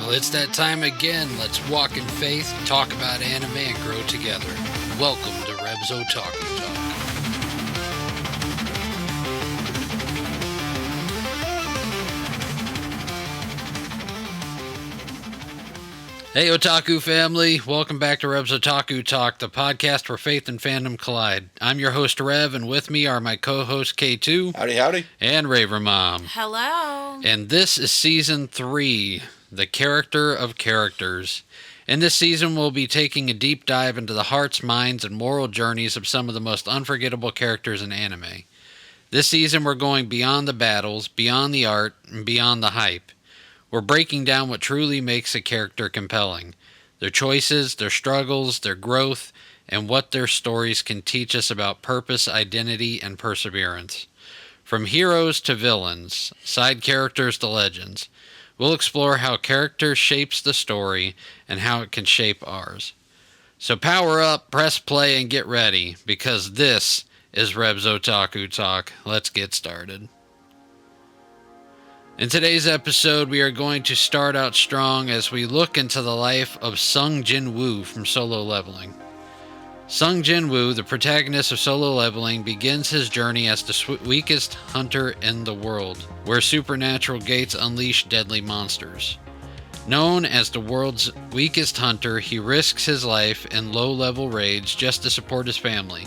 Well, it's that time again. Let's walk in faith, talk about anime, and grow together. Welcome to Reb's Otaku Talk. Hey Otaku family, welcome back to Reb's Otaku Talk, the podcast where faith and fandom collide. I'm your host Rev, and with me are my co-host K2. Howdy, howdy. And Raver Mom. Hello. And this is Season 3, the Character of Characters. In this season, we'll be taking a deep dive into the hearts, minds, and moral journeys of some of the most unforgettable characters in anime. This season, we're going beyond the battles, beyond the art, and beyond the hype. We're breaking down what truly makes a character compelling. Their choices, their struggles, their growth, and what their stories can teach us about purpose, identity, and perseverance. From heroes to villains, side characters to legends, we'll explore how character shapes the story and how it can shape ours. So power up, press play, and get ready, because this is Reb's Otaku Talk. Let's get started. In today's episode, we are going to start out strong as we look into the life of Sung Jinwoo from Solo Leveling. Sung Jinwoo, the protagonist of Solo Leveling, begins his journey as the weakest hunter in the world, where supernatural gates unleash deadly monsters. Known as the world's weakest hunter, he risks his life in low-level raids just to support his family,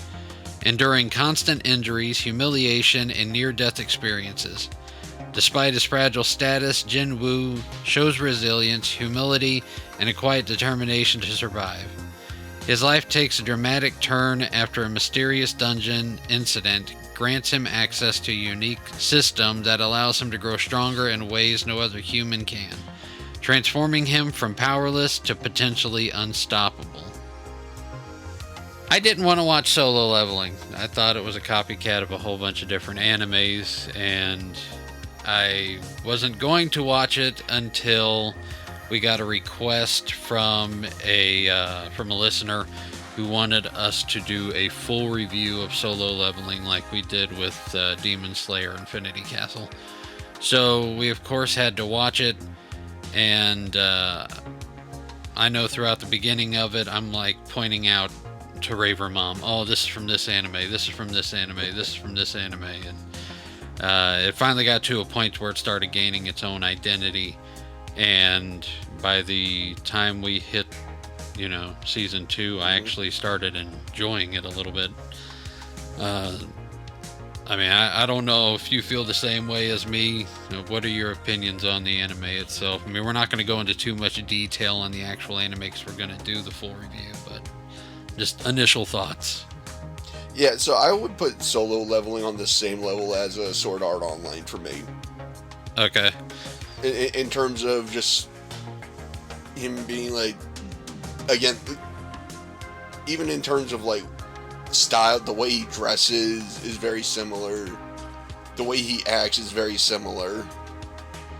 enduring constant injuries, humiliation, and near-death experiences. Despite his fragile status, Jinwoo shows resilience, humility, and a quiet determination to survive. His life takes a dramatic turn after a mysterious dungeon incident grants him access to a unique system that allows him to grow stronger in ways no other human can, transforming him from powerless to potentially unstoppable. I didn't want to watch Solo Leveling. I thought it was a copycat of a whole bunch of different animes, and I wasn't going to watch it until we got a request from a listener who wanted us to do a full review of Solo Leveling like we did with Demon Slayer Infinity Castle. So we of course had to watch it, and I know throughout the beginning of it I'm like pointing out to Raver Mom, oh, this is from this anime, this is from this anime, this is from this anime, and it finally got to a point where it started gaining its own identity, and by the time we hit, season 2, I actually started enjoying it a little bit. I don't know if you feel the same way as me. What are your opinions on the anime itself? We're not going to go into too much detail on the actual anime because we're going to do the full review, but just initial thoughts. Yeah, so I would put Solo Leveling on the same level as Sword Art Online for me. Okay. In terms of just him being like, again, even in terms of like style, the way he dresses is very similar. The way he acts is very similar.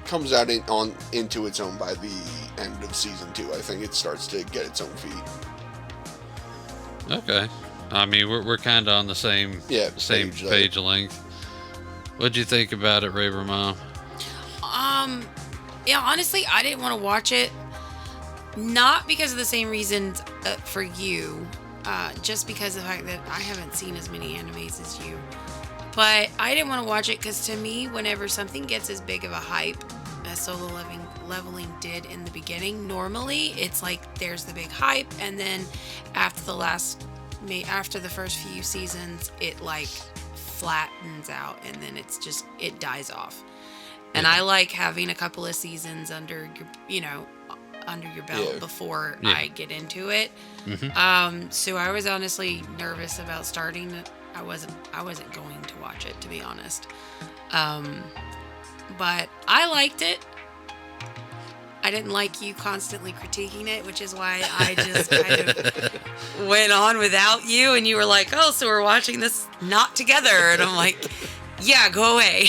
Comes out into its own by the end of season 2. I think it starts to get its own feet. Okay. We're kind of on the same page length. What'd you think about it, Raver Mom? Yeah, honestly, I didn't want to watch it. Not because of the same reasons for you, just because of the fact that I haven't seen as many animes as you. But I didn't want to watch it because to me, whenever something gets as big of a hype as Solo Leveling did in the beginning, normally it's like there's the big hype, and then after the first few seasons, it like flattens out, and then it dies off. And I like having a couple of seasons under your belt before I get into it. Mm-hmm. So I was honestly nervous about starting it. I wasn't going to watch it, to be honest. But I liked it. I didn't like you constantly critiquing it, which is why I just kind of went on without you. And you were like, oh, so we're watching this not together. And I'm like, yeah, go away.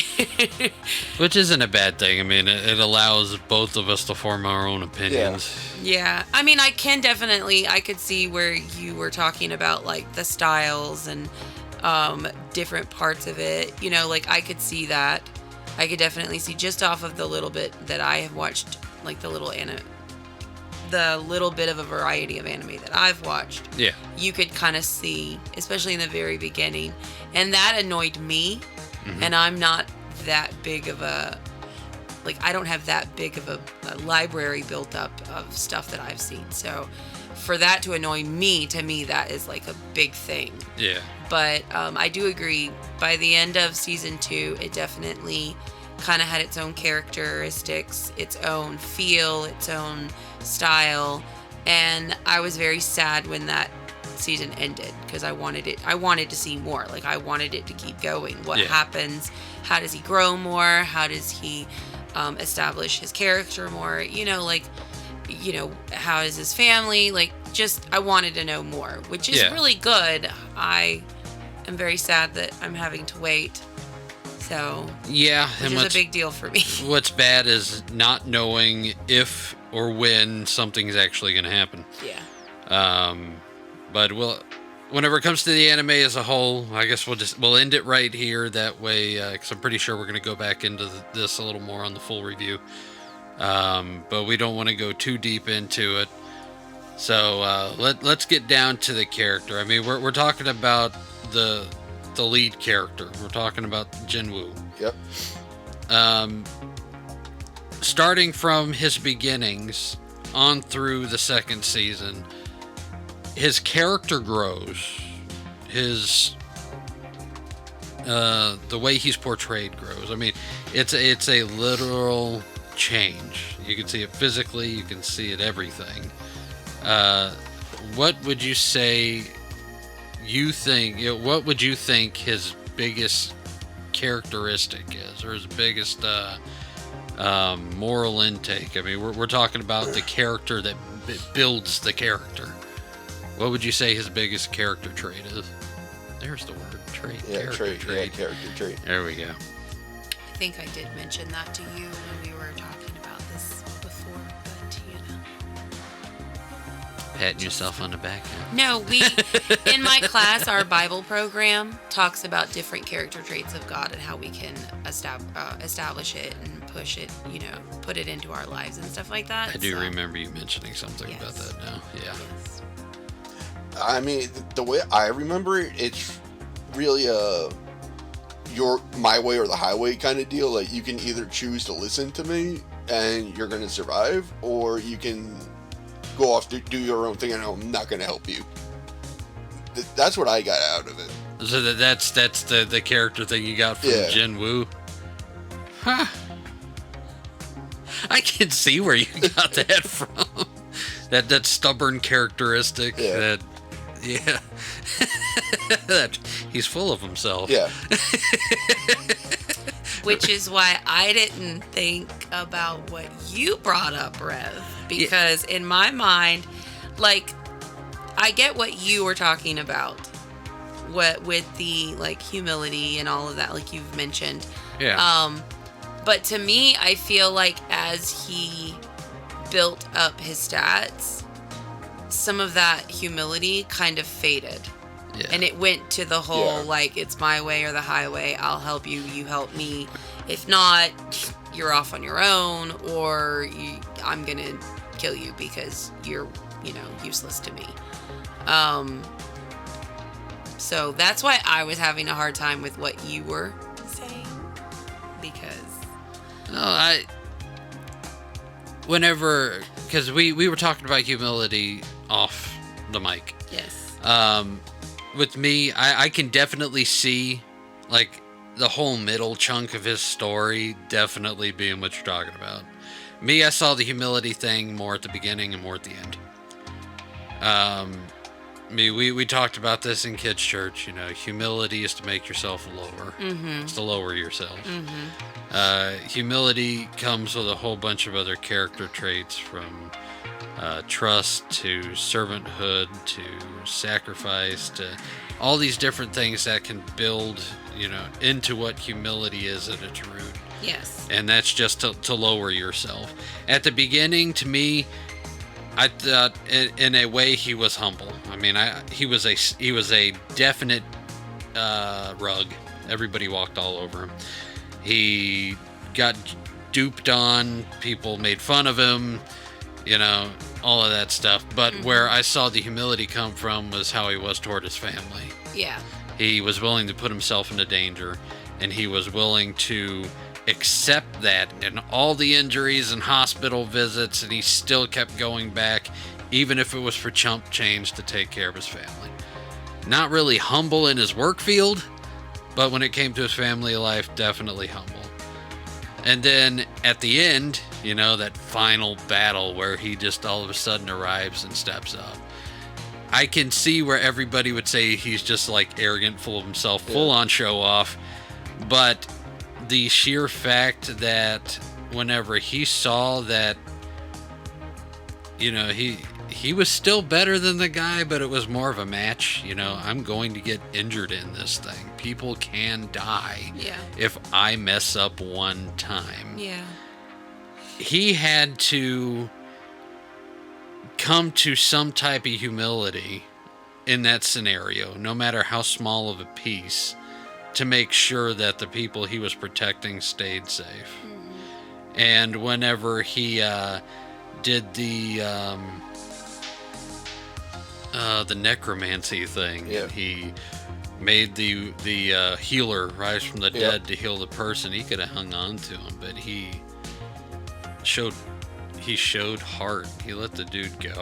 Which isn't a bad thing. It allows both of us to form our own opinions. Yeah. I could see where you were talking about like the styles and different parts of it. I could see that. I could definitely see just off of the little bit that I have watched, like the little the little bit of a variety of anime that I've watched, Yeah. you could kind of see, especially in the very beginning, and that annoyed me. And I'm not that big of a, like, I don't have that big of a library built up of stuff that I've seen. So for that to annoy me, to me, that is like a big thing. Yeah. But I do agree, by the end of season 2, it definitely kind of had its own characteristics, its own feel, its own style. And I was very sad when that season ended, because I wanted to see more. Like, I wanted it to keep going. What happens? How does he grow more? How does he establish his character more? How is his family? Like, just, I wanted to know more, which is really good. I am very sad that I'm having to wait. So, yeah, which is a big deal for me. What's bad is not knowing if or when something's actually going to happen. Yeah. But whenever it comes to the anime as a whole, I guess we'll end it right here. That way, because I'm pretty sure we're going to go back into this a little more on the full review. But we don't want to go too deep into it. So let's get down to the character. I mean, we're talking about the lead character. We're talking about Jinwoo. Yep. Starting from his beginnings on through the second season, his character grows. His the way he's portrayed grows. I mean, it's a literal change. You can see it physically. You can see it everything. What would you say? What would you think his biggest characteristic is, or his biggest moral intake? I mean, we're talking about the character that builds the character. What would you say his biggest character trait is? There's the word, trait. Yeah, character trait. Yeah, character trait. There we go. I think I did mention that to you when we were talking about this before, but Patting yourself on the back. Huh? No, in my class, our Bible program talks about different character traits of God and how we can establish it and push it, put it into our lives and stuff like that. I do remember you mentioning something about that now. Yeah. Yes. I mean, the way I remember it, it's really my way or the highway kind of deal. Like, you can either choose to listen to me and you're going to survive, or you can go off to do your own thing and I'm not going to help you. That's what I got out of it. So that's the character thing you got from Jinwoo. Huh. I can see where you got that from. That stubborn characteristic. Yeah. That he's full of himself. Yeah. Which is why I didn't think about what you brought up, Rev. Because in my mind, like, I get what you were talking about. What with the, like, humility and all of that, like you've mentioned. Yeah. But to me, I feel like as he built up his stats, some of that humility kind of faded. Yeah. And it went to the whole, like, it's my way or the highway. I'll help you. You help me. If not, you're off on your own, or I'm going to kill you because you're, useless to me. So that's why I was having a hard time with what you were saying. Because... because we were talking about humility off the mic. Yes. With me, I can definitely see, like, the whole middle chunk of his story definitely being what you're talking about. Me, I saw the humility thing more at the beginning and more at the end. We talked about this in kids' church. Humility is to make yourself lower. Mm-hmm. It's to lower yourself. Mm-hmm. Humility comes with a whole bunch of other character traits, from trust to servanthood to sacrifice to all these different things that can build, into what humility is at its root. Yes. And that's just to lower yourself. At the beginning, to me, I thought in a way he was humble. I mean, he was a definite rug. Everybody walked all over him. He got duped on. People made fun of him. all of that stuff. But where I saw the humility come from was how he was toward his family. Yeah. He was willing to put himself into danger, and he was willing to accept that and all the injuries and hospital visits, and he still kept going back, even if it was for chump change to take care of his family. Not really humble in his work field, but when it came to his family life, definitely humble. And then at the end, you know, that final battle where he just all of a sudden arrives and steps up. I can see where everybody would say he's just like arrogant, full of himself, full on show off. But the sheer fact that whenever he saw that, you know, he was still better than the guy, but it was more of a match. You know, I'm going to get injured in this thing. People can die if I mess up one time. Yeah. He had to come to some type of humility in that scenario, no matter how small of a piece, to make sure that the people he was protecting stayed safe. And whenever he did the necromancy thing, and he made the healer rise from the dead to heal the person, he could have hung on to him, but he showed heart. He let the dude go.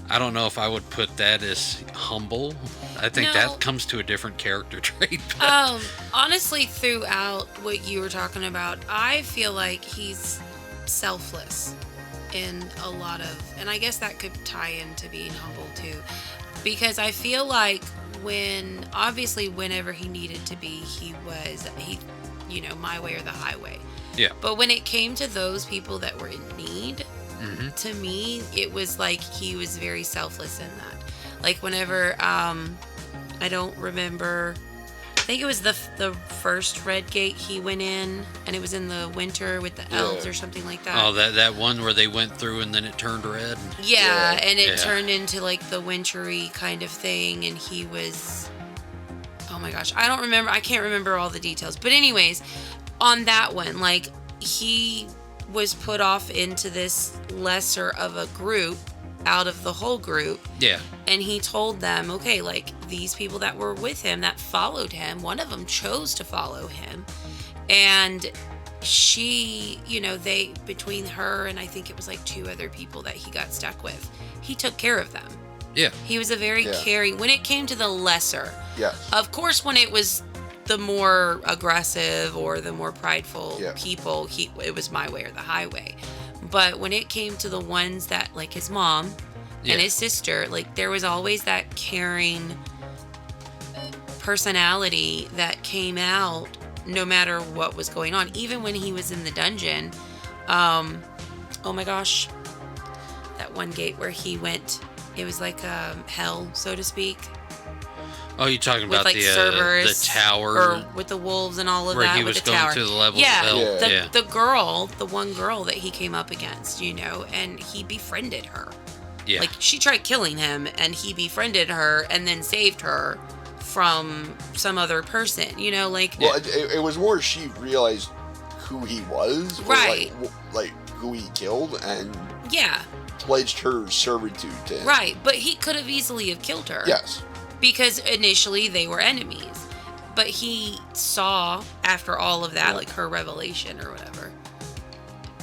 I don't know if I would put that as humble. I think that comes to a different character trait. Honestly, throughout what you were talking about, I feel like he's selfless in a lot of, and I guess that could tie into being humble too, because I feel like whenever he needed to be, he you know, my way or the highway. Yeah. But when it came to those people that were in need, to me, it was like he was very selfless in that. Like whenever, I don't remember, I think it was the first Red Gate he went in, and it was in the winter with the elves or something like that. Oh, that one where they went through and then it turned red? Yeah, and it turned into like the wintry kind of thing, and he was, oh my gosh, I can't remember all the details. But anyways, on that one, like, he was put off into this lesser of a group out of the whole group. Yeah. And he told them, okay, like, these people that were with him, that followed him, one of them chose to follow him. And she, you know, between her and I think it was like 2 other people that he got stuck with, he took care of them. Yeah. He was a very caring, when it came to the lesser. Yes. Of course, when it was the more aggressive or the more prideful people, it was my way or the highway. But when it came to the ones that, like his mom and his sister, like, there was always that caring personality that came out no matter what was going on. Even when he was in the dungeon, oh my gosh, that one gate where he went, it was like hell, so to speak. Oh, you're talking about like the tower, or with the wolves and all of that. Where he was going to the levels of hell. The one girl that he came up against, you know, and he befriended her. Yeah. Like, she tried killing him, and he befriended her, and then saved her from some other person. You know, like. Well, it was more she realized who he was, right? Like who he killed, and pledged her servitude to him. Right, but he could have easily have killed her. Yes. Because initially they were enemies. But he saw, after all of that, like her revelation or whatever.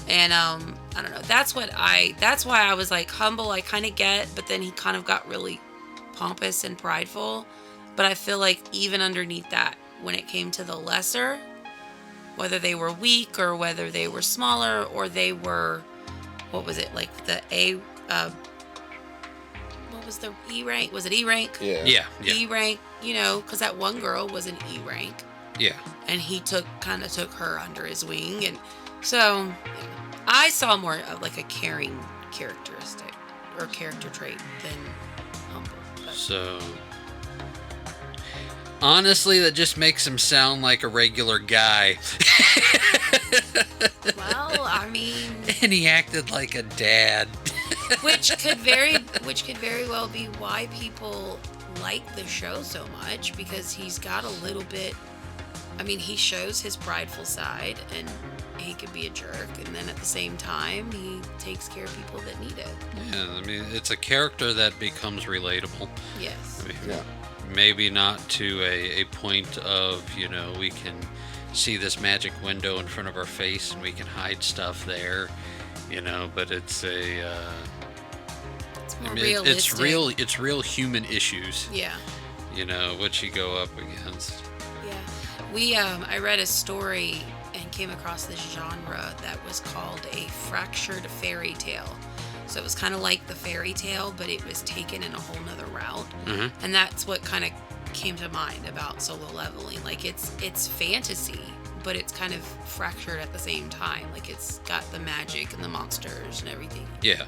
And I don't know. That's why I was like, humble, I kind of get, but then he kind of got really pompous and prideful. But I feel like even underneath that, when it came to the lesser, whether they were weak or whether they were smaller or they were, what was it, like the what was the E rank? Was it E rank? Yeah. E rank, you know, because that one girl was an E rank. Yeah. And he kind of took her under his wing. And so I saw more of like a caring characteristic or character trait than humble. But. So honestly, that just makes him sound like a regular guy. Well, I mean. And he acted like a dad. Which could very well be why people like the show so much, because he's got a little bit, I mean, he shows his prideful side, and he could be a jerk, and then at the same time, he takes care of people that need it. Yeah, I mean, it's a character that becomes relatable. Yes. I mean, Yeah. maybe not to a point of, we can see this magic window in front of our face and we can hide stuff there, but it's It's more I mean, realistic. it's real human issues, Yeah. what you go up against. Yeah. I read a story and came across this genre that was called a fractured fairy tale. So it was kind of like the fairy tale, but it was taken in a whole nother route. Mm-hmm. And that's what kind of came to mind about Solo Leveling. Like it's fantasy, but it's kind of fractured at the same time. Like it's got the magic and the monsters and everything. Yeah.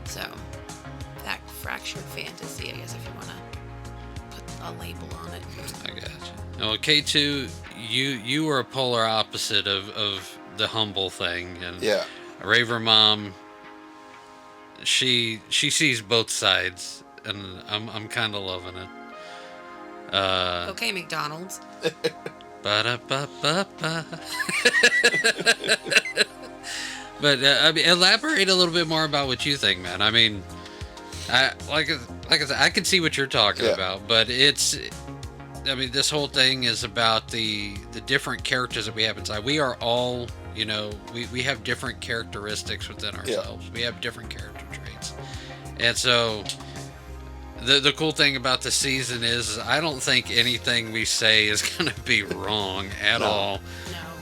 So that fractured fantasy, I guess, if you want to put a label on it. I gotcha. Well, K2, you were a polar opposite of the humble thing, and Yeah. Raver Mom, she sees both sides, and I'm kind of loving it. Okay, McDonald's. Ba-da-ba-ba-ba. But I mean, elaborate a little bit more about what you think, man. I mean, like I said, I can see what you're talking about, but this whole thing is about the different characters that we have inside. We are all, we have different characteristics within ourselves. We have different character traits. And so the cool thing about the season is I don't think anything we say is going to be wrong at all. No.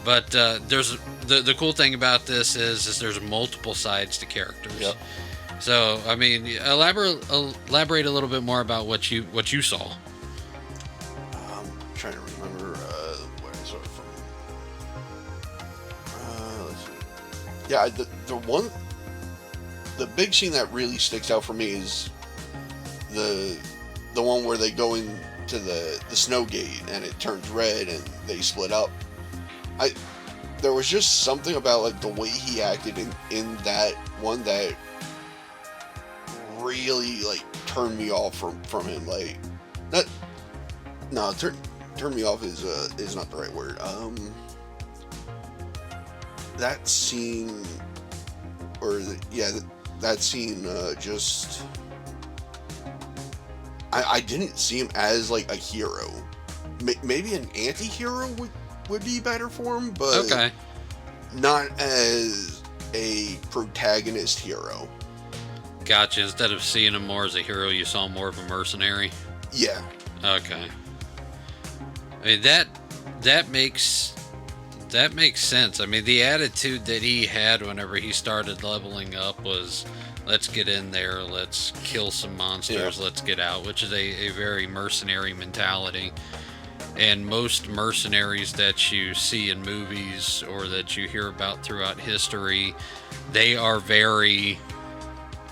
But there's the cool thing about this is there's multiple sides to characters. Yep. So, I mean, elaborate a little bit more about what you saw. I'm trying to remember where I saw it from. Let's see. Yeah, the big scene that really sticks out for me is the one where they go into the snow gate and it turns red and they split up. There was just something about like the way he acted in that one that really like turned me off from him. Like turn me off is not the right word. That scene that scene just I didn't see him as like a hero. Maybe an anti-hero would be better for him, but Okay. not as a protagonist hero. Gotcha. Instead of seeing him more as a hero, you saw him more of a mercenary. Yeah. Okay. I mean that makes sense. I mean, the attitude that he had whenever he started leveling up was, let's get in there, let's kill some monsters, let's get out, which is a very mercenary mentality. And most mercenaries that you see in movies or that you hear about throughout history, they are very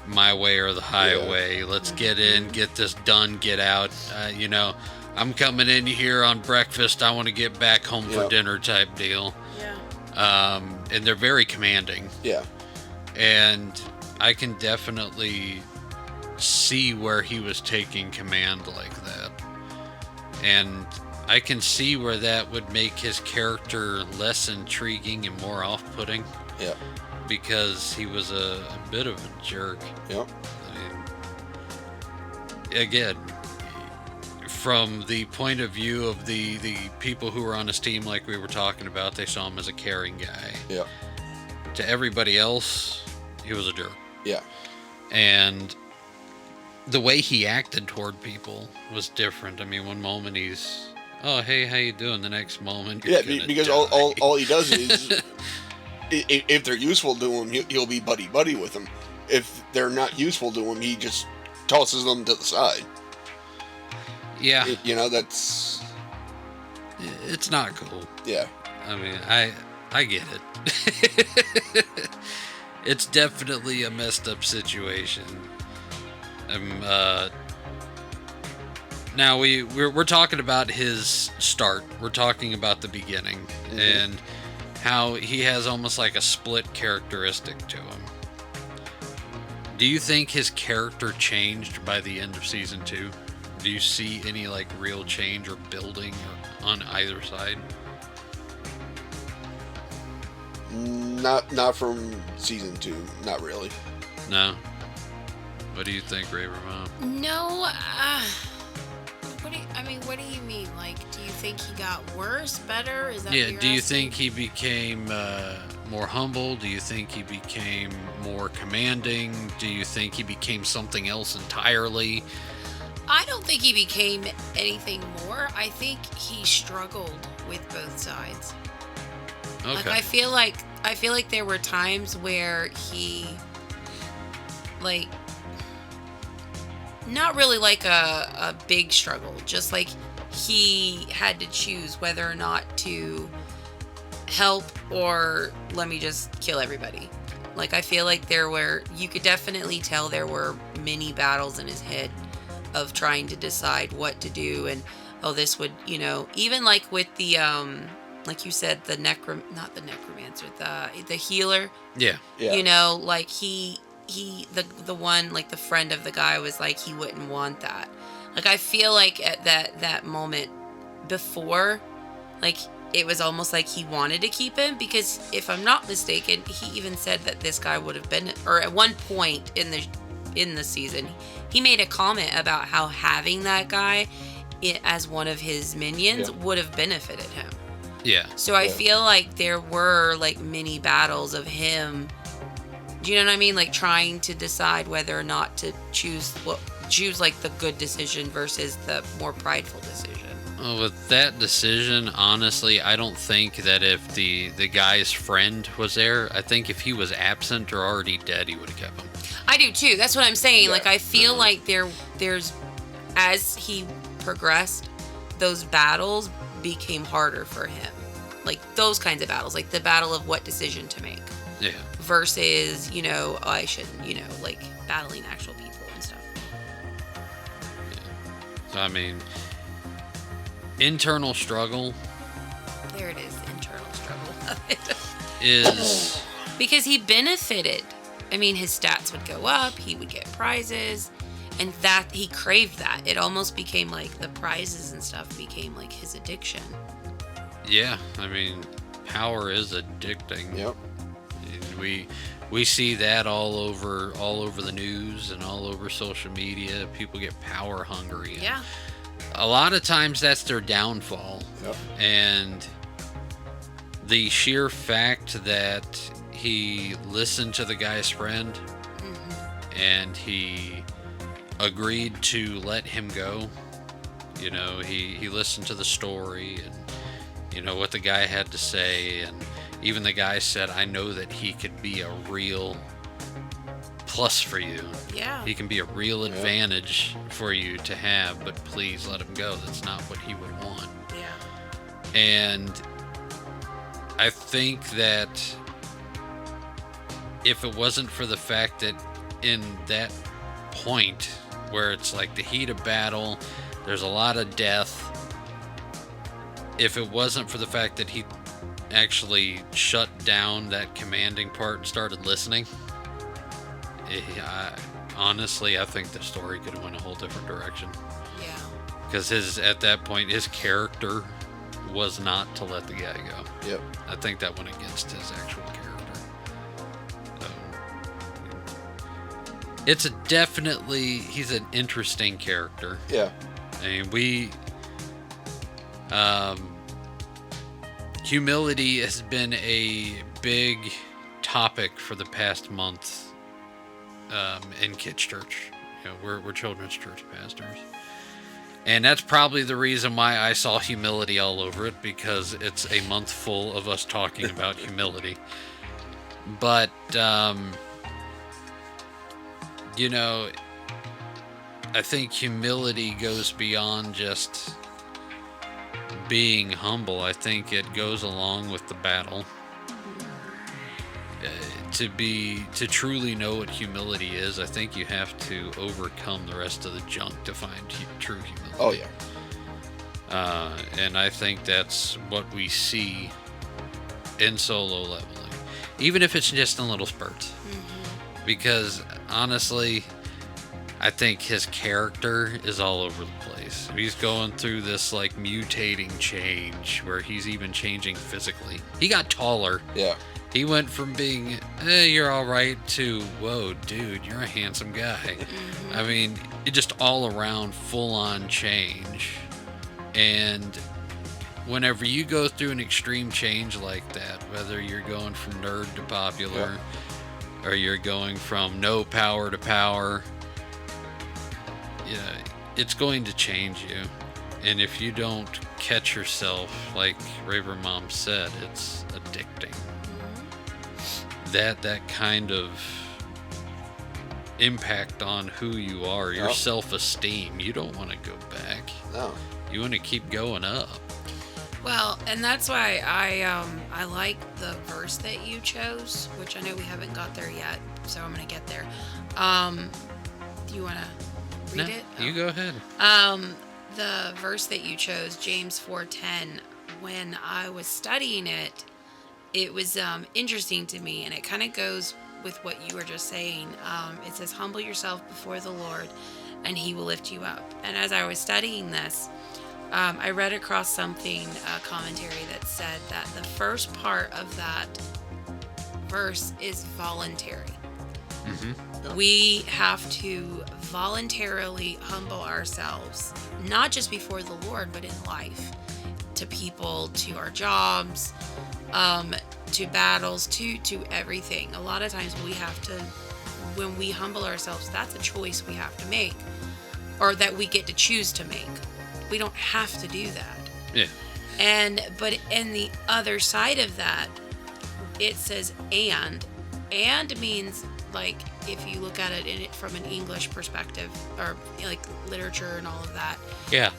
my way or the highway. Let's get in, get this done, get out. I'm coming in here on breakfast. I want to get back home for dinner type deal. Yeah. And they're very commanding. Yeah. And I can definitely see where he was taking command like that. And I can see where that would make his character less intriguing and more off-putting. Yeah. Because he was a bit of a jerk. Yep. I mean, again, from the point of view of the people who were on his team, like we were talking about, they saw him as a caring guy. Yeah. To everybody else, he was a jerk. Yeah. And the way he acted toward people was different. I mean, one moment he's, oh, hey, how you doing? The next moment, you're gonna because die. all he does is, if they're useful to him, he'll be buddy with them. If they're not useful to him, he just tosses them to the side. Yeah. That's... It's not cool. Yeah. I mean, I get it. It's definitely a messed up situation. Now we're talking about his start. We're talking about the beginning and how he has almost like a split characteristic to him. Do you think his character changed by the end of season 2? Do you see any like real change or building on either side? Not from season 2. Not really. No. What do you think, Raver Mom? No. What do you mean? Like, do you think he got worse, better? Is that Yeah. what you're Do you asking? think he became more humble? Do you think he became more commanding? Do you think he became something else entirely? I don't think he became anything more. I think he struggled with both sides. Okay. Like I feel like there were times where he, like, not really like a big struggle, just like he had to choose whether or not to help or let me just kill everybody. Like I feel like you could definitely tell there were many battles in his head of trying to decide what to do, and this would, even like with the like you said, not the necromancer, the healer. Yeah. Like the one, like the friend of the guy was like he wouldn't want that. Like I feel like at that moment before, like it was almost like he wanted to keep him, because if I'm not mistaken, he even said that this guy would have been, or at one point in the season, he made a comment about how having that guy as one of his minions would have benefited him. Yeah. So I feel like there were like many battles of him. Do you know what I mean? Like trying to decide whether or not to choose like the good decision versus the more prideful decision. Well, with that decision, honestly, I don't think that if the guy's friend was there, I think if he was absent or already dead, he would have kept him. I do too. That's what I'm saying. Yeah. Like I feel like there's as he progressed, those battles became harder for him. Like those kinds of battles, like the battle of what decision to make. Yeah. Versus, I shouldn't, like battling actual people and stuff. Yeah. So I mean, internal struggle. There it is, internal struggle. Is because he benefited. I mean, his stats would go up, he would get prizes, and that he craved that. It almost became like the prizes and stuff became like his addiction. Yeah, I mean, power is addicting. Yep. We see that all over the news and all over social media. People get power hungry. Yeah. A lot of times that's their downfall. Yep. And the sheer fact that he listened to the guy's friend and he agreed to let him go. He listened to the story and what the guy had to say, and even the guy said, I know that he could be a real plus for you. Yeah. He can be a real advantage for you to have, but please let him go. That's not what he would want. Yeah. And I think that if it wasn't for the fact that in that point where it's like the heat of battle, there's a lot of death, if it wasn't for the fact that he actually shut down that commanding part and started listening, honestly, I think the story could have went a whole different direction. Yeah. Because at that point, his character was not to let the guy go. Yep. I think that went against his actual character. It's he's an interesting character. Yeah. I mean, humility has been a big topic for the past month in kids' church. We're children's church pastors. And that's probably the reason why I saw humility all over it, because it's a month full of us talking about humility. But, I think humility goes beyond just being humble. I think it goes along with the battle. To truly know what humility is, I think you have to overcome the rest of the junk to find true humility. Oh yeah. And I think that's what we see in solo leveling, even if it's just in little spurts. Because honestly, I think his character is all over the place. He's going through this like mutating change where he's even changing physically. He got taller. Yeah. He went from being, you're all right, to, whoa, dude, you're a handsome guy. I mean, it just all around full on change. And whenever you go through an extreme change like that, whether you're going from nerd to popular, or you're going from no power to power, yeah, it's going to change you. And if you don't catch yourself, like Raver Mom said, it's addicting. That kind of impact on who you are, your self-esteem, you don't want to go back. No. You want to keep going up. Well, and that's why I like the verse that you chose, which I know we haven't got there yet, so I'm gonna get there. Do you want to read it? You go ahead. The verse that you chose, James 4:10. When I was studying it, it was interesting to me, and it kind of goes with what you were just saying. It says, "Humble yourself before the Lord, and He will lift you up." And as I was studying this, I read across something, a commentary that said that the first part of that verse is voluntary. We have to voluntarily humble ourselves, not just before the Lord, but in life, to people, to our jobs, to battles, to everything. A lot of times we have to, when we humble ourselves, that's a choice we have to make, or that we get to choose to make. We don't have to do that. Yeah. But in the other side of that, it says and means, like, if you look at it from an English perspective, or like literature and all of that. Yeah.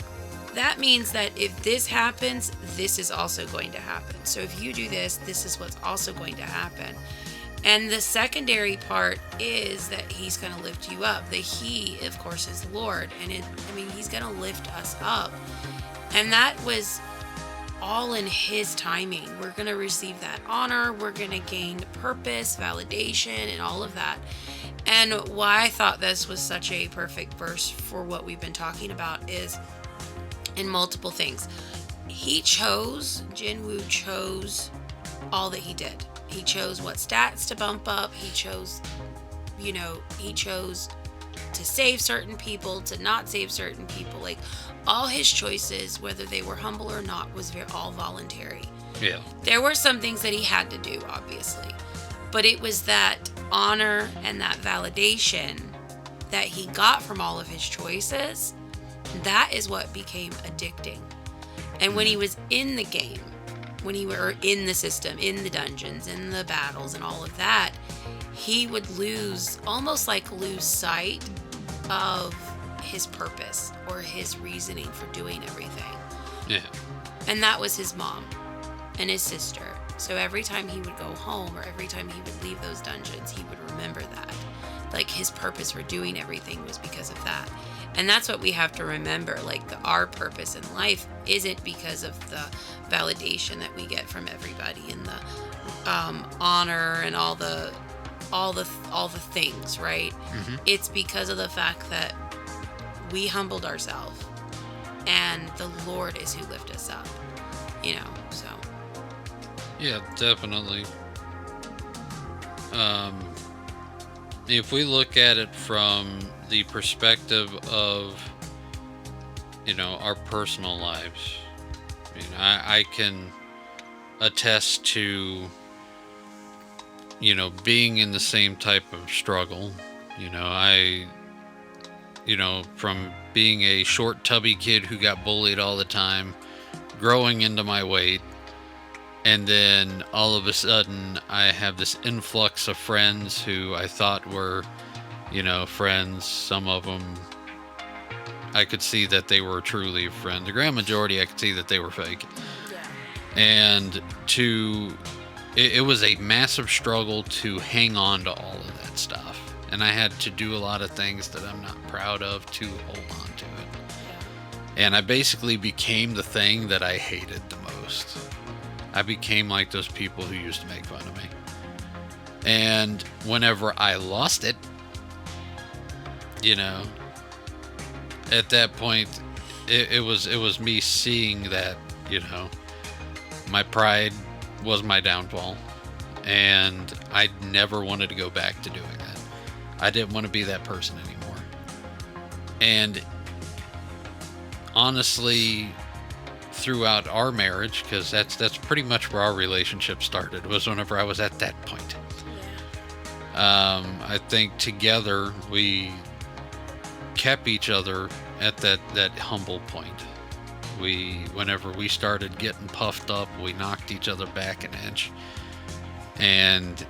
That means that if this happens, this is also going to happen. So if you do this, this is what's also going to happen. And the secondary part is that He's going to lift you up. The He, of course, is Lord. And He's going to lift us up. And that was all in His timing. We're going to receive that honor. We're going to gain purpose, validation, and all of that. And why I thought this was such a perfect verse for what we've been talking about is in multiple things. Jinwoo chose all that he did. He chose what stats to bump up. He chose to save certain people, to not save certain people. Like, all his choices, whether they were humble or not, was all voluntary. Yeah. There were some things that he had to do, obviously. But it was that honor and that validation that he got from all of his choices. That is what became addicting. And when he was in the game, when he were in the system, in the dungeons, in the battles and all of that, he would almost lose sight of his purpose or his reasoning for doing everything. Yeah. And that was his mom and his sister. So every time he would go home, or every time he would leave those dungeons, he would remember that. Like, his purpose for doing everything was because of that. And that's what we have to remember. Like, our purpose in life isn't because of the validation that we get from everybody, and the honor and all the things, right? Mm-hmm. It's because of the fact that we humbled ourselves, and the Lord is who lifted us up. So. Yeah, definitely. If we look at it from the perspective of, our personal lives, I can attest to, being in the same type of struggle. From being a short, tubby kid who got bullied all the time, growing into my weight, and then all of a sudden I have this influx of friends who I thought were, friends. Some of them, I could see that they were truly friends. The grand majority, I could see that they were fake. Yeah. And it was a massive struggle to hang on to all of that stuff. And I had to do a lot of things that I'm not proud of to hold on to it. Yeah. And I basically became the thing that I hated the most. I became like those people who used to make fun of me. And whenever I lost it, at that point, it was me seeing that, my pride was my downfall. And I never wanted to go back to doing that. I didn't want to be that person anymore. And honestly, throughout our marriage, because that's pretty much where our relationship started, was whenever I was at that point. I think together we kept each other at that humble point. Whenever we started getting puffed up, we knocked each other back an inch. And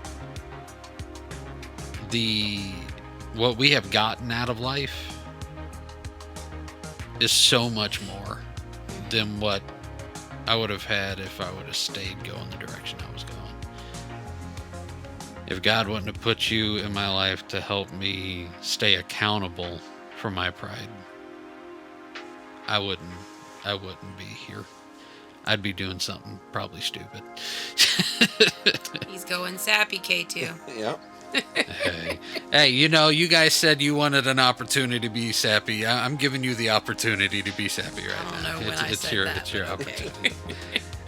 what we have gotten out of life is so much more than what I would have had if I would have stayed going the direction I was going. If God wouldn't have put you in my life to help me stay accountable for my pride, I wouldn't be here. I'd be doing something probably stupid. He's going sappy, K2. Yeah. Hey, you guys said you wanted an opportunity to be sappy. I'm giving you the opportunity to be sappy right now. I don't know when I said that. It's your but okay. opportunity.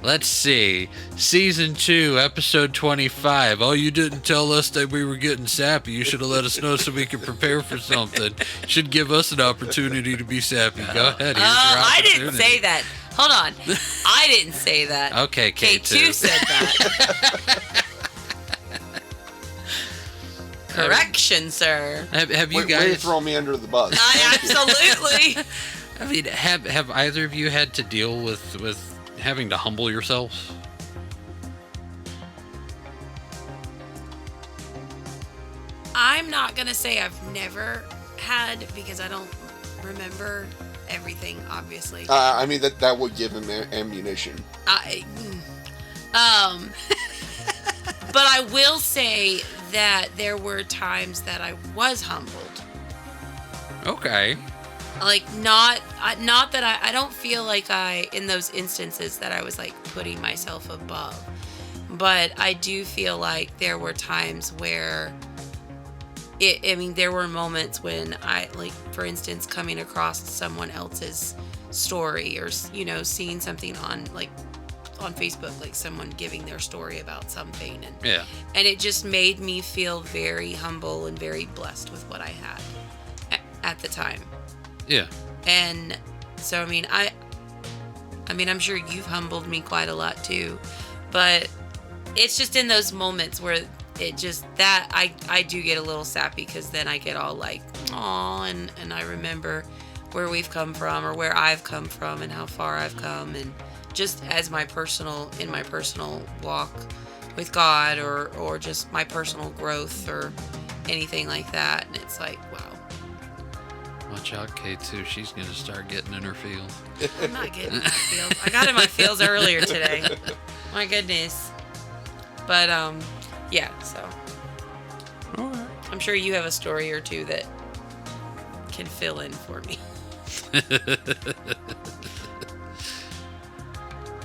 Let's see. Season 2, episode 25. Oh, you didn't tell us that we were getting sappy. You should have let us know so we could prepare for something. Should give us an opportunity to be sappy. Go ahead. Here's your I opportunity. didn't say that. Hold on. I didn't say that. Okay, K2. K2 said that. Correction, sir. Have you Way to guys... throw me under the bus. Absolutely. I mean, have either of you had to deal with having to humble yourselves? I'm not going to say I've never had, because I don't remember everything, obviously. I mean, that would give him ammunition. But I will say that there were times that I was humbled. Okay. Like, not that I don't feel like in those instances that I was like putting myself above, but I do feel like there were times where there were moments when I, like, for instance, coming across someone else's story, or, seeing something on Facebook, like someone giving their story about something, and it just made me feel very humble and very blessed with what I had at the time. Yeah. And so, I'm sure you've humbled me quite a lot too, but it's just in those moments where it just, that I do get a little sappy, because then I get all like, aw, and I remember where we've come from, or where I've come from, and how far I've come, and just as in my personal walk with God, or just my personal growth, or anything like that. And it's like, wow. Watch out, K2. She's going to start getting in her feels. I'm not getting in my feels. I got in my feels earlier today. My goodness. But, yeah, so. All right. I'm sure you have a story or two that can fill in for me.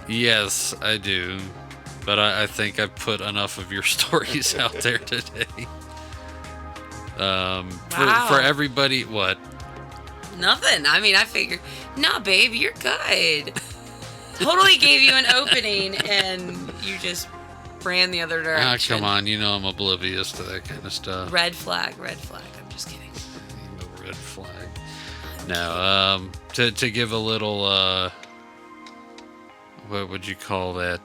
Yes, I do. But I think I've put enough of your stories out there today. For everybody, what? Nothing. I figured, nah, babe, you're good. Totally gave you an opening, and you just ran the other direction. Come on. I'm oblivious to that kind of stuff. Red flag. I'm just kidding. No red flag. No, to give a little, what would you call that,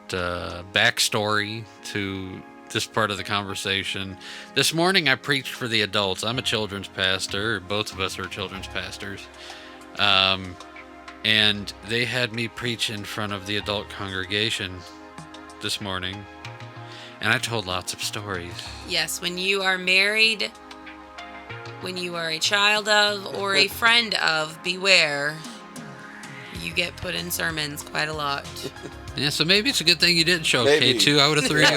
backstory to this part of the conversation. This morning I preached for the adults. I'm a children's pastor. Both of us are children's pastors. And they had me preach in front of the adult congregation this morning. And I told lots of stories. Yes, when you are married, when you are a child of or a friend of, beware. You get put in sermons quite a lot. Yeah, so maybe it's a good thing you didn't show Maybe. K2. I would have threw you in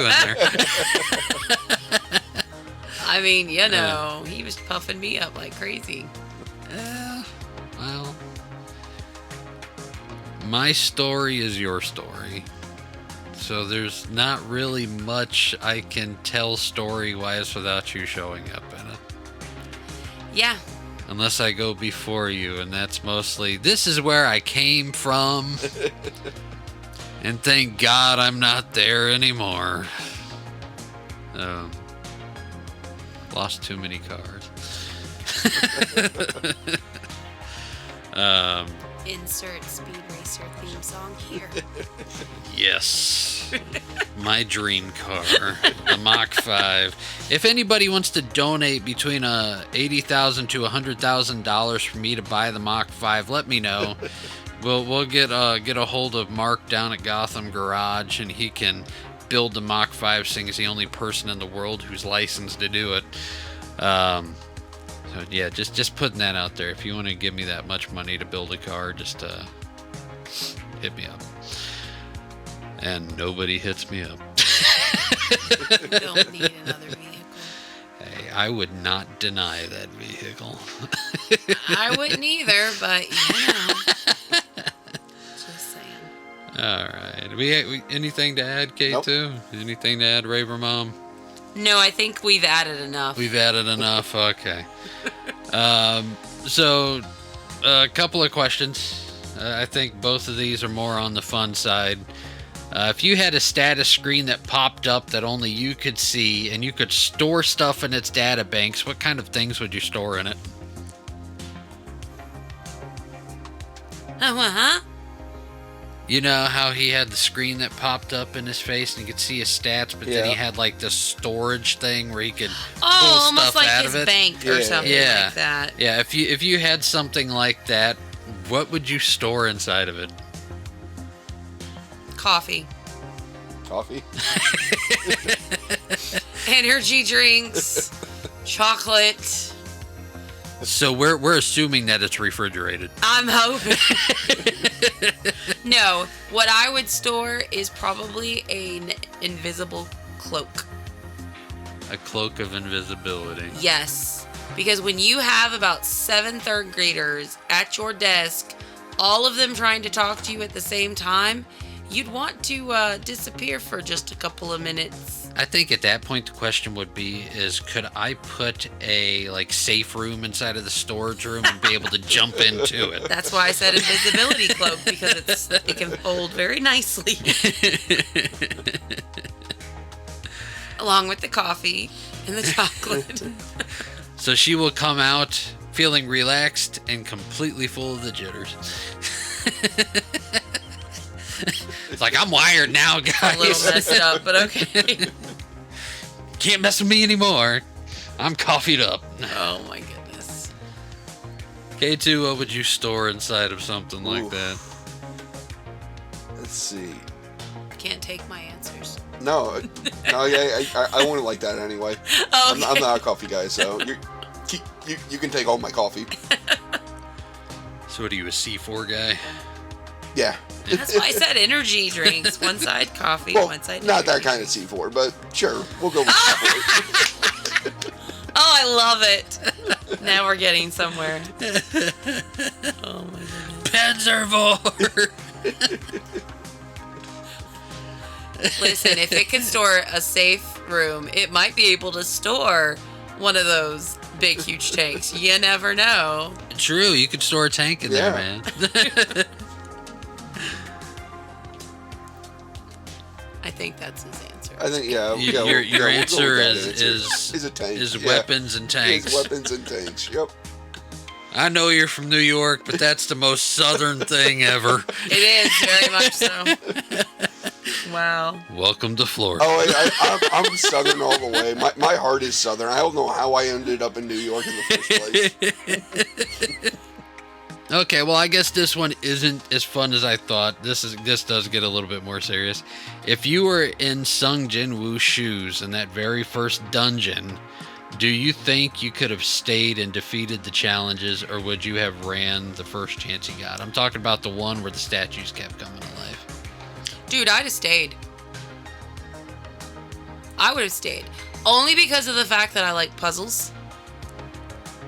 there. He was puffing me up like crazy. Well, my story is your story. So there's not really much I can tell story-wise without you showing up in it. Yeah. Unless I go before you, and that's mostly, this is where I came from. And thank God I'm not there anymore. Lost too many cars. Insert Speed Racer theme song here. Yes. My dream car, the Mach 5. If anybody wants to donate between $80,000 to $100,000 for me to buy the Mach 5, let me know. We'll get a hold of Mark down at Gotham Garage, and he can build the Mach 5, seeing he's the only person in the world who's licensed to do it. So yeah, just putting that out there. If you want to give me that much money to build a car, just hit me up. And nobody hits me up. You don't need another vehicle. Hey, I would not deny that vehicle. I wouldn't either, but you know. Just saying. All right. We anything to add, K2? Nope. Anything to add, Raver Mom? No, I think we've added enough. We've added enough. Okay. So, a couple of questions. I think both of these are more on the fun side. If you had a status screen that popped up that only you could see, and you could store stuff in its data banks, what kind of things would you store in it? Huh? You know how he had the screen that popped up in his face and you could see his stats, but then he had like this storage thing where he could pull almost stuff like out his of it. bank or something like that. Yeah, if you had something like that, what would you store inside of it? Coffee. Coffee? Energy drinks. Chocolate. So we're assuming that it's refrigerated. I'm hoping. No, what I would store is probably an invisible cloak. A cloak of invisibility. Yes, because when you have about 7 third graders at your desk, all of them trying to talk to you at the same time, you'd want to disappear for just a couple of minutes. I think at that point the question would be is could I put a like safe room inside of the storage room and be able to jump into it? That's why I said invisibility cloak, because it can fold very nicely. Along with the coffee and the chocolate. So she will come out feeling relaxed and completely full of the jitters. It's like, I'm wired now, guys. A little messed up, but okay. Can't mess with me anymore. I'm coffeeed up. Oh my goodness. K2, what would you store inside of something like that? Let's see. Can't take my answers. No, I wouldn't like that anyway. Okay. I'm not a coffee guy, so you can take all my coffee. So what are you, a C4 guy? Yeah. That's why I said energy drinks. One side coffee, Well, one side not that energy. kind of C4, but sure, we'll go with C4. Oh, I love it. Now we're getting somewhere. Oh my goodness. Panzervore! Listen, if it can store a safe room, it might be able to store one of those big, huge tanks. You never know. True, you could store a tank in there, man. I think that's his answer. I think, yeah. Your we'll go answer with that is a tank. is Yeah. weapons and tanks. Is weapons and tanks. Yep. I know you're from New York, but that's the most southern thing ever. It is, very much so. Wow. Welcome to Florida. Oh, I'm Southern all the way. My heart is Southern. I don't know how I ended up in New York in the first place. Okay, well, I guess this one isn't as fun as I thought. This does get a little bit more serious. If you were in Sung Jinwoo's shoes in that very first dungeon, do you think you could have stayed and defeated the challenges, or would you have ran the first chance you got? I'm talking about the one where the statues kept coming to life. Dude, I'd have stayed. I would have stayed. Only because of the fact that I like puzzles.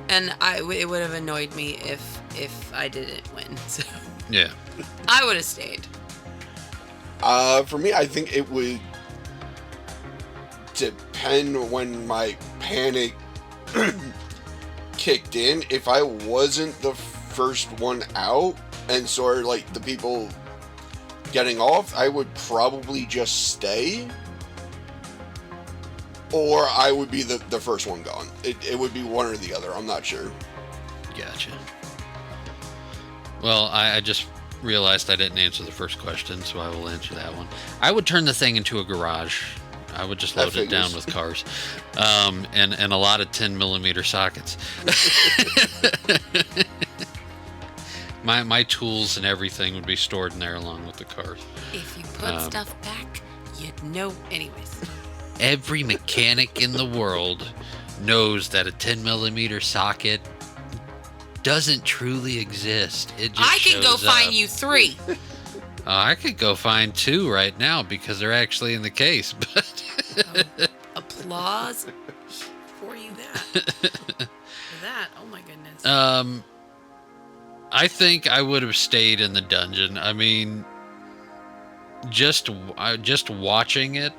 And it would have annoyed me if I didn't win. So Yeah. I would have stayed. For me, I think it would depend when my panic kicked in. If I wasn't the first one out and saw like the people getting off, I would probably just stay. or I would be the first one gone. It would be one or the other. I'm not sure. Gotcha. Well, I just realized I didn't answer the first question, so I will answer that one. I would turn the thing into a garage. I would just load it down with cars, and a lot of 10mm sockets. my tools and everything would be stored in there along with the cars. If you put stuff back, you'd know. Anyways. Every mechanic in the world knows that a 10mm socket doesn't truly exist. It just I could go shows find up. you 3. I could go find 2 right now because they're actually in the case. But Applause for you for that. Oh my goodness. I think I would have stayed in the dungeon. I mean, just watching it.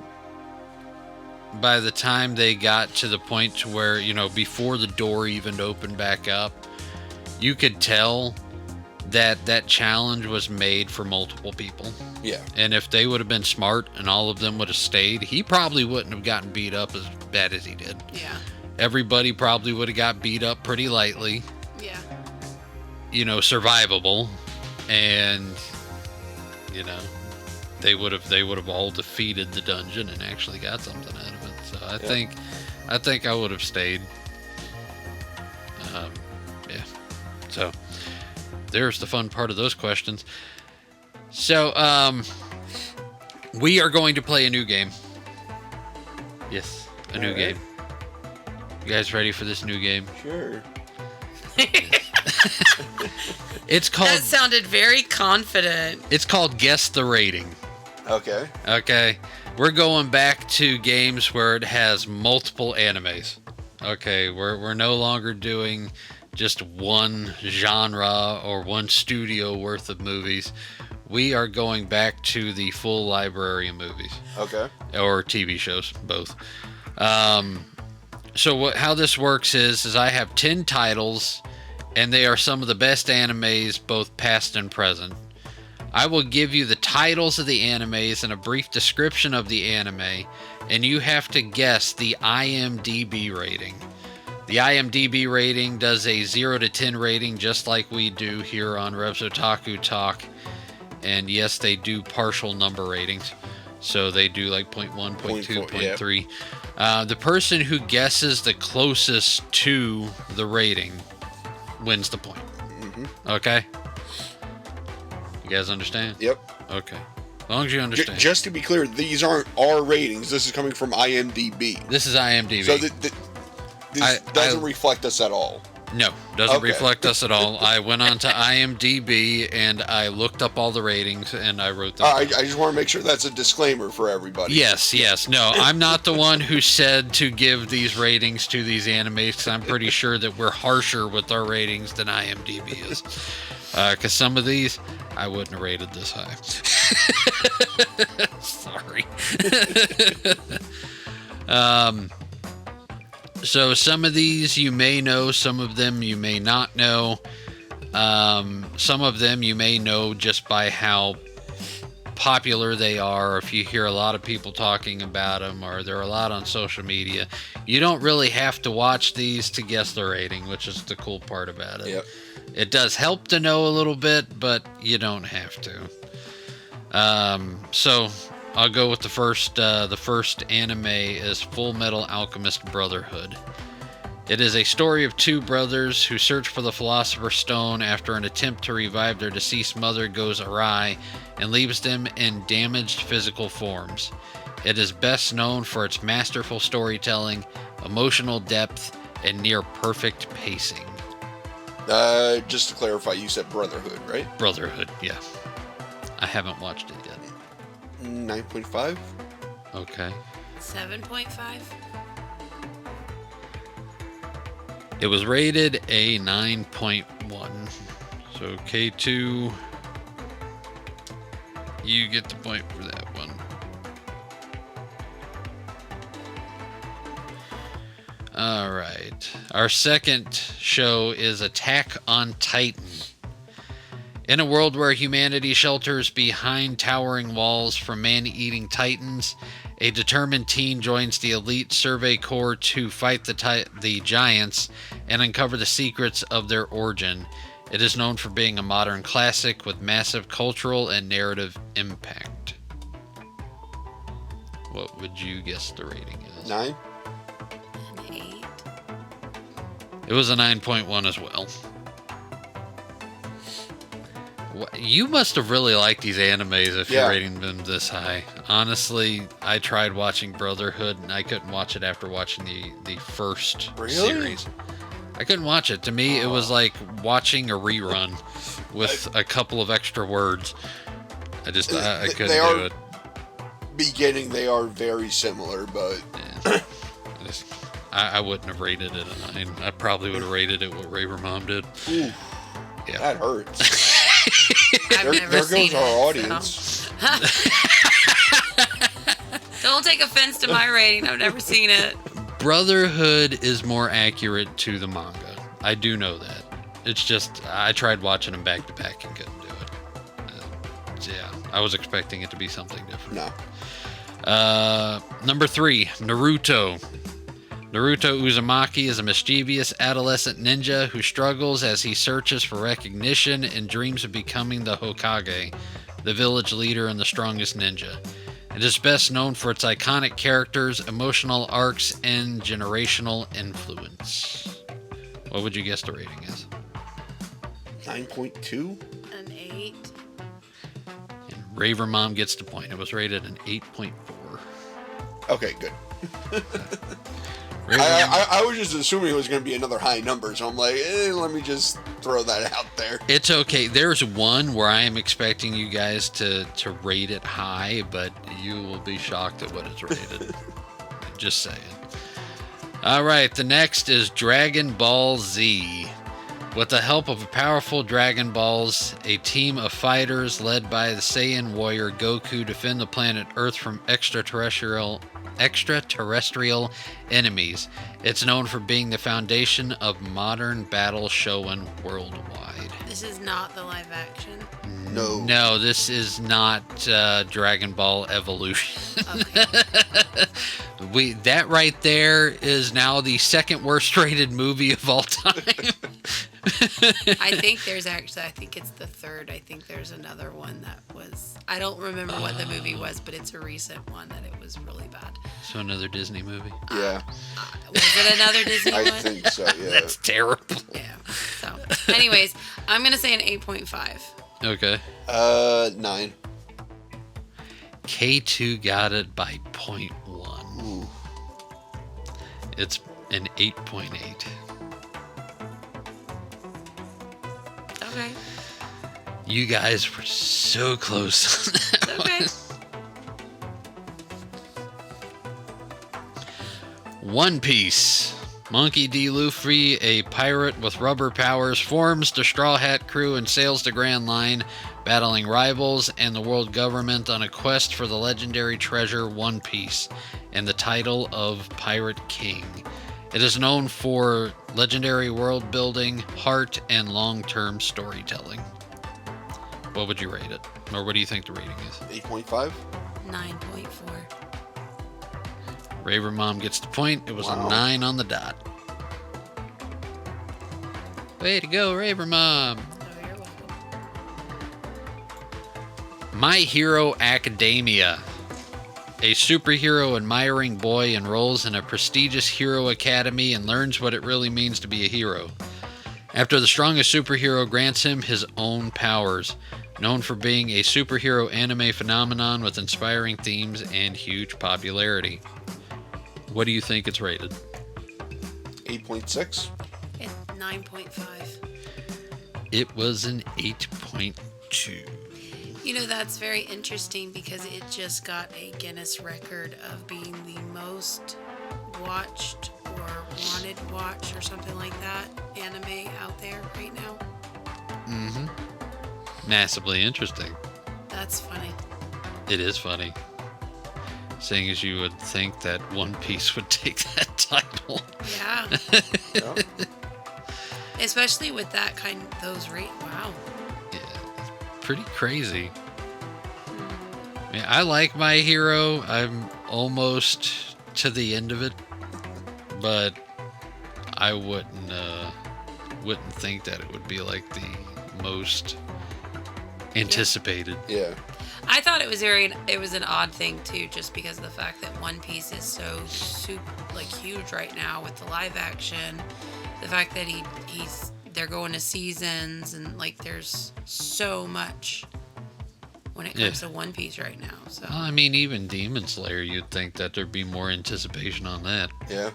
By the time they got to the point to where, before the door even opened back up, you could tell that challenge was made for multiple people. Yeah. And if they would have been smart and all of them would have stayed, he probably wouldn't have gotten beat up as bad as he did. Yeah. Everybody probably would have got beat up pretty lightly. Yeah. Survivable. And, they would have all defeated the dungeon and actually got something out of it. So I think I would have stayed. Yeah. So there's the fun part of those questions. So we are going to play a new game. Yes, a new game. You guys ready for this new game? Sure. It's called. That sounded very confident. It's called Guess the Rating. Okay. Okay. We're going back to games where it has multiple animes. Okay, we're no longer doing just one genre or one studio worth of movies. We are going back to the full library of movies. Okay. Or TV shows, both. So how this works is I have 10 titles, and they are some of the best animes, both past and present. I will give you the titles of the animes and a brief description of the anime, and you have to guess the IMDb rating. The IMDb rating does a 0 to 10 rating, just like we do here on Rev's Otaku Talk. And yes, they do partial number ratings. So they do like 0.1, 0.2, 0.3. The person who guesses the closest to the rating wins the point. Mm-hmm. Okay? You guys understand? Yep. Okay. As long as you understand. Just to be clear, these aren't our ratings. This is coming from IMDb. This is IMDb. So this doesn't reflect us at all. No, doesn't reflect us at all. I went on to IMDb and I looked up all the ratings and I wrote them. I just want to make sure that's a disclaimer for everybody. Yes. No, I'm not the one who said to give these ratings to these animes, because I'm pretty sure that we're harsher with our ratings than IMDb is. Because some of these, I wouldn't have rated this high. Sorry. So some of these you may know, some of them you may not know. Some of them you may know just by how popular they are, or if you hear a lot of people talking about them, or they're a lot on social media. You don't really have to watch these to guess the rating, which is the cool part about it. Yep. It does help to know a little bit, but you don't have to. So I'll go with the first. The first anime is Full Metal Alchemist Brotherhood. It is a story of two brothers who search for the Philosopher's Stone after an attempt to revive their deceased mother goes awry and leaves them in damaged physical forms. It is best known for its masterful storytelling, emotional depth, and near perfect pacing. Just to clarify, you said Brotherhood, right? Brotherhood, yeah. I haven't watched it yet. 9.5? Okay. 7.5? It was rated a 9.1. So K2, you get the point for that one. All right. Our second show is Attack on Titan. In a world where humanity shelters behind towering walls from man-eating titans, A determined teen joins the elite Survey Corps to fight the giants and uncover the secrets of their origin. It is known for being a modern classic with massive cultural and narrative impact. What would you guess the rating is? 9. An 8. It was a 9.1 as well. You must have really liked these animes if you're rating them this high. Honestly, I tried watching Brotherhood and I couldn't watch it after watching the first series. I couldn't watch it. To me, it was like watching a rerun with a couple of extra words. I couldn't do it. Beginning, they are very similar, but yeah. I wouldn't have rated it a 9. I probably would have rated it what Raver Mom did. Ooh, yeah. That hurts. There goes our audience. Don't take offense to my rating. I've never seen it. Brotherhood is more accurate to the manga. I do know that. It's just, I tried watching them back to back and couldn't do it. Yeah, I was expecting it to be something different. No. Number 3, Naruto. Naruto Uzumaki is a mischievous adolescent ninja who struggles as he searches for recognition and dreams of becoming the Hokage, the village leader and the strongest ninja. It is best known for its iconic characters, emotional arcs, and generational influence. What would you guess the rating is? 9.2? An 8. And Raver Mom gets the point. It was rated an 8.4. Okay, good. I was just assuming it was going to be another high number, so I'm like, let me just throw that out there. It's okay. There's one where I am expecting you guys to rate it high, but you will be shocked at what it's rated. Just saying. All right, the next is Dragon Ball Z. With the help of powerful Dragon Balls, a team of fighters led by the Saiyan warrior Goku defend the planet Earth from extraterrestrial enemies. It's known for being the foundation of modern battle shown worldwide. This is not the live action? No, this is not Dragon Ball Evolution. Okay. That right there is now the second worst rated movie of all time. I think it's the third. I think there's another one that was, I don't remember what the movie was, but it's a recent one that it was really bad. So another Disney movie? Yeah. Was it another Disney one? I think so, yeah. That's terrible. Yeah. So, anyways, I'm going to say an 8.5. Okay. 9. K2 got it by 0.1. Ooh. It's an 8.8. Okay. You guys were so close. Okay. One Piece. Monkey D. Luffy, a pirate with rubber powers, forms the Straw Hat crew and sails the Grand Line, battling rivals and the world government on a quest for the legendary treasure One Piece and the title of Pirate King. It is known for legendary world building, heart, and long-term storytelling. What would you rate it? Or what do you think the rating is? 8.5? 9.4. Raver Mom gets the point. It was a 9 on the dot. Way to go, Raver Mom. Oh, you're welcome. My Hero Academia. A superhero admiring boy enrolls in a prestigious hero academy and learns what it really means to be a hero. After the strongest superhero grants him his own powers, known for being a superhero anime phenomenon with inspiring themes and huge popularity. What do you think it's rated? 8.6? It's 9.5. It was an 8.2. You know, that's very interesting because it just got a Guinness record of being the most watched or wanted watch or something like that anime out there right now. Mm-hmm. Massively interesting. That's funny. It is funny. Seeing as you would think that One Piece would take that title. Yeah. Yeah. Especially with that those rate. Wow. Yeah, it's pretty crazy. Yeah, I like My Hero. almost to the end of it, but I wouldn't think that it would be like the most anticipated. Yeah. I thought it was an odd thing too, just because of the fact that One Piece is so huge right now with the live action. The fact that they're going to seasons and like there's so much when it comes to One Piece right now. So Well, I mean, even Demon Slayer, you'd think that there'd be more anticipation on that. Yeah.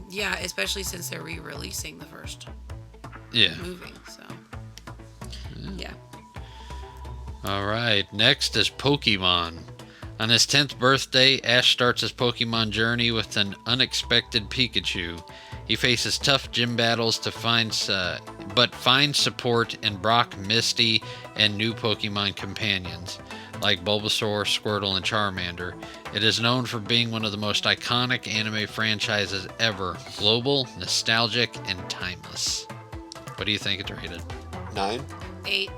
yeah, especially since they're re-releasing the first Yeah. movie. So yeah. All right. Next is Pokemon. On his 10th birthday, Ash starts his Pokemon journey with an unexpected Pikachu. He faces tough gym battles to but finds support in Brock, Misty, and new Pokemon companions, like Bulbasaur, Squirtle, and Charmander. It is known for being one of the most iconic anime franchises ever, global, nostalgic, and timeless. What do you think it's rated? 9. 8.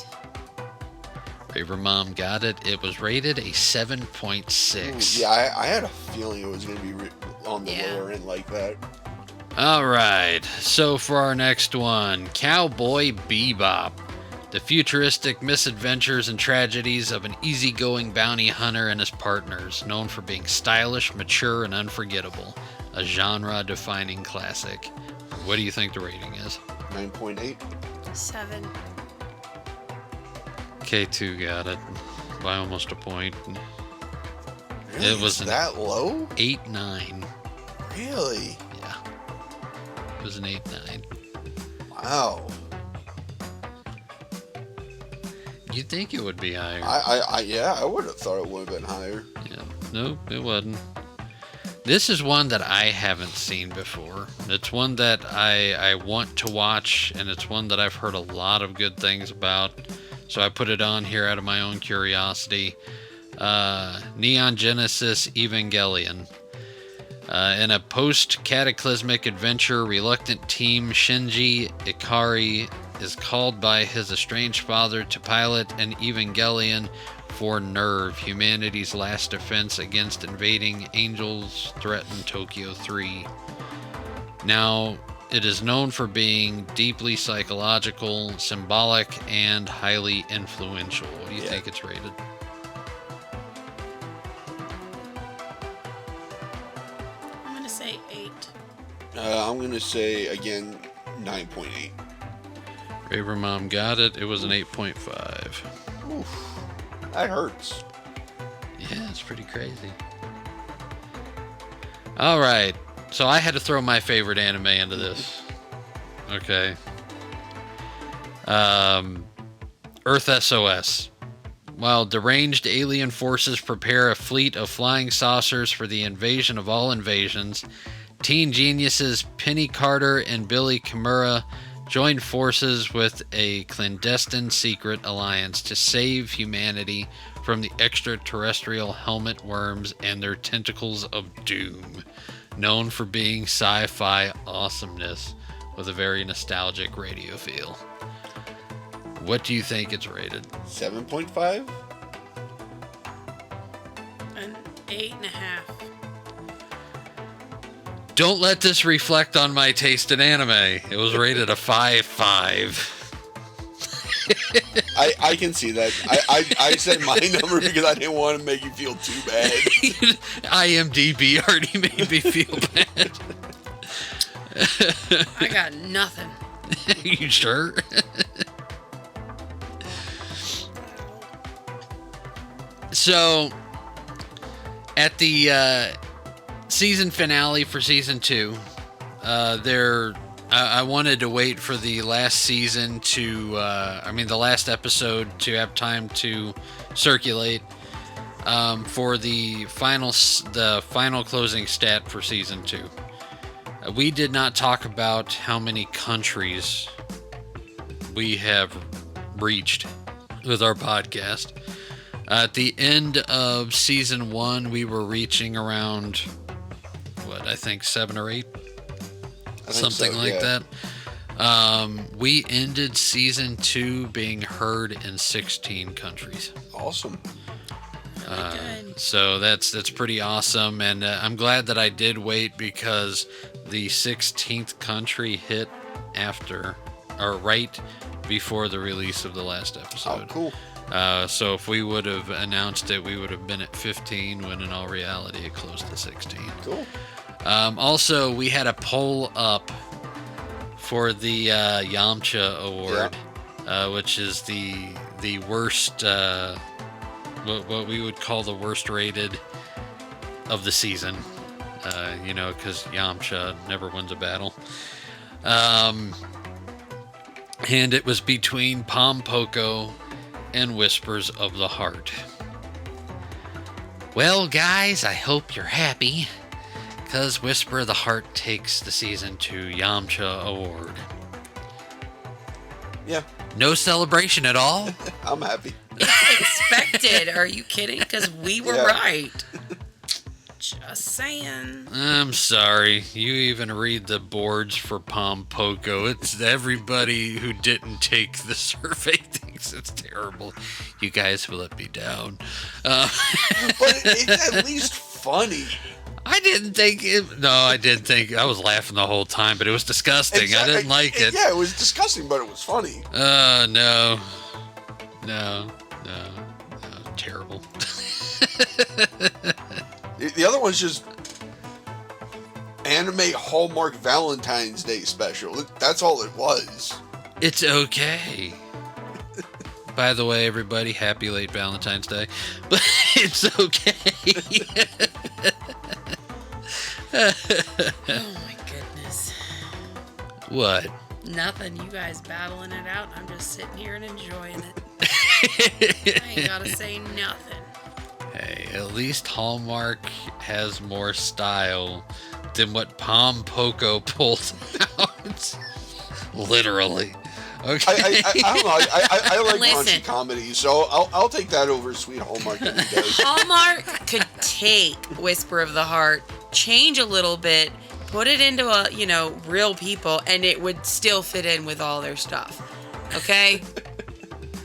Raver Mom got it. It was rated a 7.6. Yeah, I had a feeling it was going to be on the Yeah. lower end like that. All right, so for our next one, Cowboy Bebop. The futuristic misadventures and tragedies of an easygoing bounty hunter and his partners, known for being stylish, mature, and unforgettable. A genre-defining classic. What do you think the rating is? 9.8. 7. K2 got it by almost a point. Really? It was It's an that low? 8.9. Really? Yeah. It was an 8.9. Wow. You'd think it would be higher. I would have thought it would have been higher. Yeah. Nope, it wasn't. This is one that I haven't seen before. It's one that I want to watch, and it's one that I've heard a lot of good things about. So I put it on here out of my own curiosity. Neon Genesis Evangelion. In a post-cataclysmic adventure, reluctant team Shinji Ikari is called by his estranged father to pilot an Evangelion for Nerve, humanity's last defense against invading angels threaten Tokyo 3. Now, it is known for being deeply psychological, symbolic, and highly influential. What do you think it's rated? I'm gonna say 8. I'm going to say, again, 9.8. Raver Mom got it. It was an 8.5. Oof. That hurts. Yeah, it's pretty crazy. All right. So I had to throw my favorite anime into this. Okay. Earth SOS. While deranged alien forces prepare a fleet of flying saucers for the invasion of all invasions, teen geniuses Penny Carter and Billy Kimura join forces with a clandestine secret alliance to save humanity from the extraterrestrial helmet worms and their tentacles of doom, known for being sci-fi awesomeness with a very nostalgic radio feel. What do you think it's rated? 7.5? An 8.5. Don't let this reflect on my taste in anime. It was rated a 5.5. I can see that. I said my number because I didn't want to make you feel too bad. IMDb already made me feel bad. I got nothing. You sure? So, at the season finale for season 2, I wanted to wait for the last season to, the last episode to have time to circulate for the final closing stat for season 2. We did not talk about how many countries we have reached with our podcast. At the end of season 1, we were reaching around, I think 7 or 8? Something like that. We ended season 2 being heard in 16 countries. Awesome. good. So that's pretty awesome, and I'm glad that I did wait because the 16th country hit after, or right before the release of the last episode. Oh, cool. So if we would have announced it, we would have been at 15, when in all reality it closed to 16. Cool. Also, we had a poll up for the Yamcha Award, which is the worst, what we would call the worst rated of the season. Because Yamcha never wins a battle. And it was between Pom Poko and Whispers of the Heart. Well, guys, I hope you're happy, because Whisper of the Heart takes the Season 2 Yamcha Award. Yeah. No celebration at all? I'm happy. Expected. Are you kidding? Because we were right. Just saying. I'm sorry. You even read the boards for Pom Poko. It's everybody who didn't take the survey thinks it's terrible. You guys will let me down. But it's at least funny. I didn't think it. No, I didn't think. I was laughing the whole time, but it was disgusting. Exactly. I didn't like it. Yeah, it was disgusting, but it was funny. No. Terrible. The other one's just anime Hallmark Valentine's Day special. That's all it was. It's okay. By the way, everybody, happy late Valentine's Day. But it's okay. Oh my goodness. What? Nothing. You guys battling it out. I'm just sitting here and enjoying it. I ain't gotta say nothing. Hey, at least Hallmark has more style than what Pom Poko pulled out. Literally. Okay. I don't know. I like Listen. raunchy comedy, so I'll take that over Sweet Hallmark any day. Hallmark could take Whisper of the Heart, change a little bit, put it into real people, and it would still fit in with all their stuff. Okay?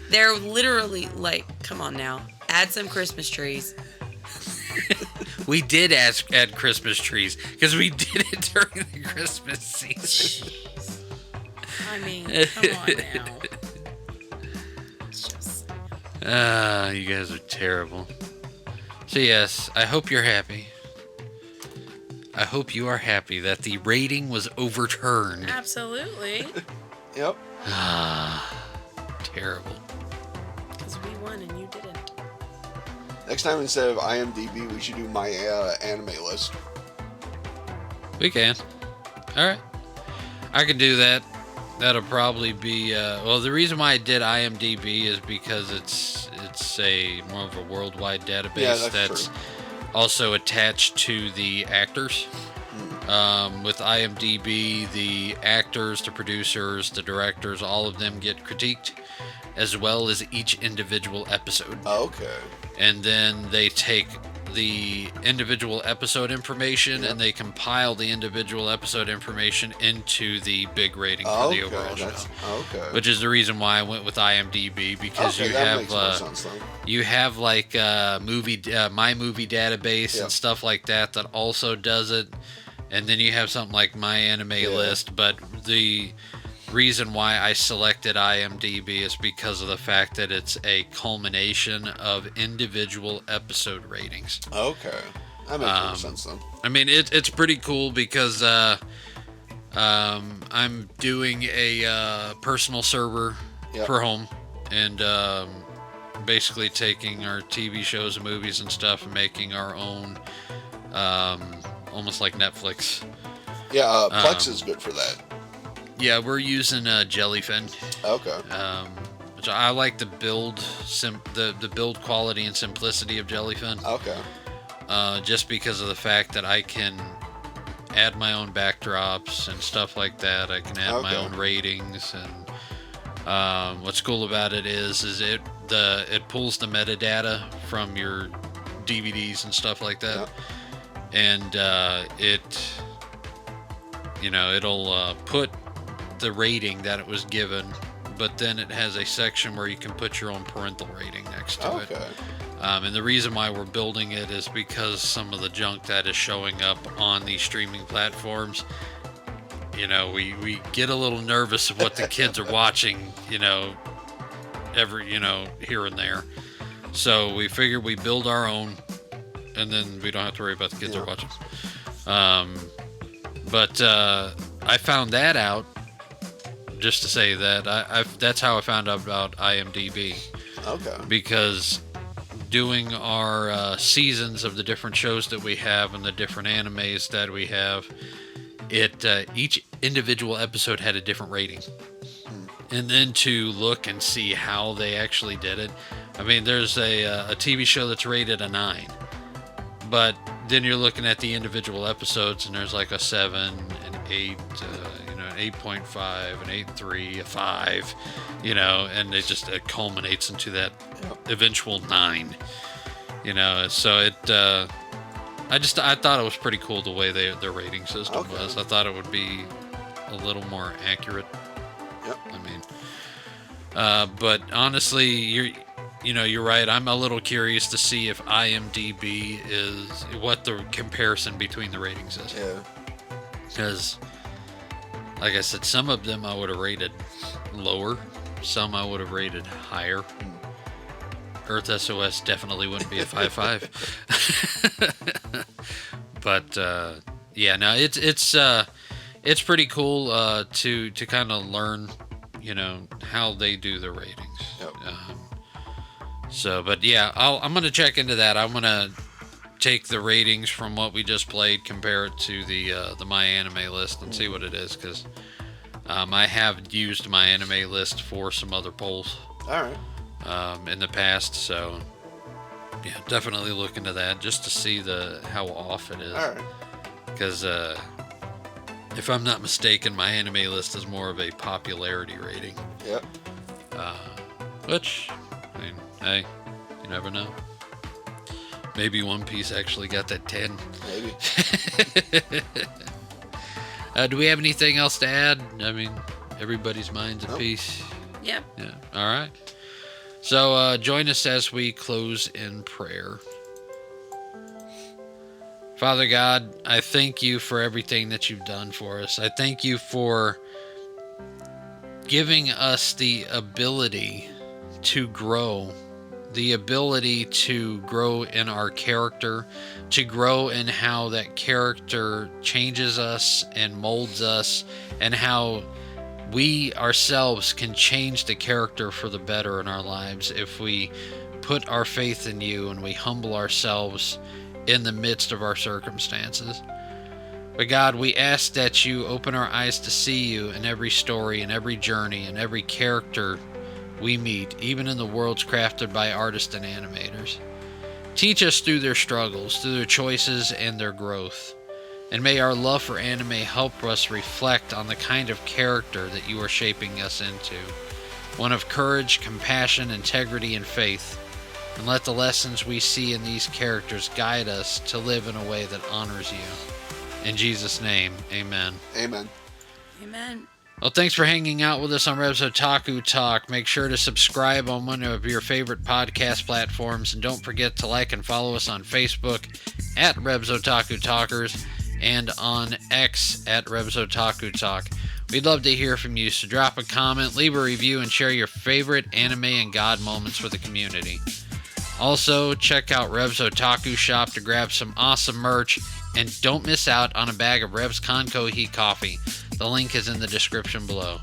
They're literally like, come on now. Add some Christmas trees. We did add Christmas trees because we did it during the Christmas season. Jeez. I mean, come on now. It's just... You guys are terrible. So yes, I hope you're happy. I hope you are happy that the rating was overturned. Absolutely. Yep. Terrible. Because we won and you didn't. Next time, instead of IMDb, we should do my anime list. We can. Alright. I can do that. That'll probably be the reason why I did IMDb is because it's a more of a worldwide database. Yeah, that's true. Also attached to the actors. With IMDb, the actors, the producers, the directors, all of them get critiqued, as well as each individual episode. Okay. And then they take the individual episode information and they compile the individual episode information into the big rating for the overall show. Okay. Which is the reason why I went with IMDb, because you have you have like my movie database and stuff like that also does it, and then you have something like my anime list. But the reason why I selected IMDb is because of the fact that it's a culmination of individual episode ratings. Okay. That makes more sense then. I mean, it's pretty cool because I'm doing a personal server for home, and basically taking our TV shows and movies and stuff and making our own, almost like Netflix. Yeah, Plex is good for that. Yeah, we're using Jellyfin. Okay. Which I like the build, the build quality and simplicity of Jellyfin. Okay. Just because of the fact that I can add my own backdrops and stuff like that. I can add my own ratings, and what's cool about it is it pulls the metadata from your DVDs and stuff like that, and it'll put the rating that it was given, but then it has a section where you can put your own parental rating next to it. And the reason why we're building it is because some of the junk that is showing up on these streaming platforms, we get a little nervous of what the kids are watching, every, here and there. So we figured we build our own, and then we don't have to worry about the kids are watching. But I found that out, just to say that that's how I found out about IMDb. Okay. Because doing our seasons of the different shows that we have and the different animes that we have, each individual episode had a different rating. And then to look and see how they actually did it. I mean, there's a TV show that's rated a 9, but then you're looking at the individual episodes and there's like a 7, an 8, an 8.5, an 8.3, a 5, and it culminates into that eventual 9, so I thought it was pretty cool the way their rating system was. I thought it would be a little more accurate. Yep. I mean, but honestly, you're right. I'm a little curious to see if IMDb is what the comparison between the ratings is. Yeah. Because, like I said, some of them I would have rated lower. Some I would have rated higher. Earth SOS definitely wouldn't be a 5.5. But it's pretty cool to kind of learn, how they do the ratings. Yep. I'm gonna check into that. I'm gonna take the ratings from what we just played, compare it to the My Anime list, and see what it is, because I have used My Anime list for some other polls. All right. In the past, so yeah, definitely look into that just to see how off it is. All right. Because if I'm not mistaken, My Anime list is more of a popularity rating. Yep. Which, I mean, hey, you never know. Maybe One Piece actually got that 10. Maybe. Do we have anything else to add? I mean, everybody's mind's at peace. Yep. Yeah. All right. So join us as we close in prayer. Father God, I thank you for everything that you've done for us. I thank you for giving us the ability to grow, the ability to grow in our character, to grow in how that character changes us and molds us, and how we ourselves can change the character for the better in our lives if we put our faith in you and we humble ourselves in the midst of our circumstances. But God, we ask that you open our eyes to see you in every story, in every journey, in every character we meet, even in the worlds crafted by artists and animators. Teach us through their struggles, through their choices and their growth. And may our love for anime help us reflect on the kind of character that you are shaping us into. One of courage, compassion, integrity, and faith. And let the lessons we see in these characters guide us to live in a way that honors you. In Jesus' name, amen. Amen. Amen. Well, thanks for hanging out with us on Reb's Otaku Talk. Make sure to subscribe on one of your favorite podcast platforms. And don't forget to like and follow us on Facebook at Reb's Otaku Talkers and on X at Reb's Otaku Talk. We'd love to hear from you, so drop a comment, leave a review, and share your favorite anime and God moments with the community. Also, check out Reb's Otaku Shop to grab some awesome merch, and don't miss out on a bag of Reb's Conco Heat Coffee. The link is in the description below.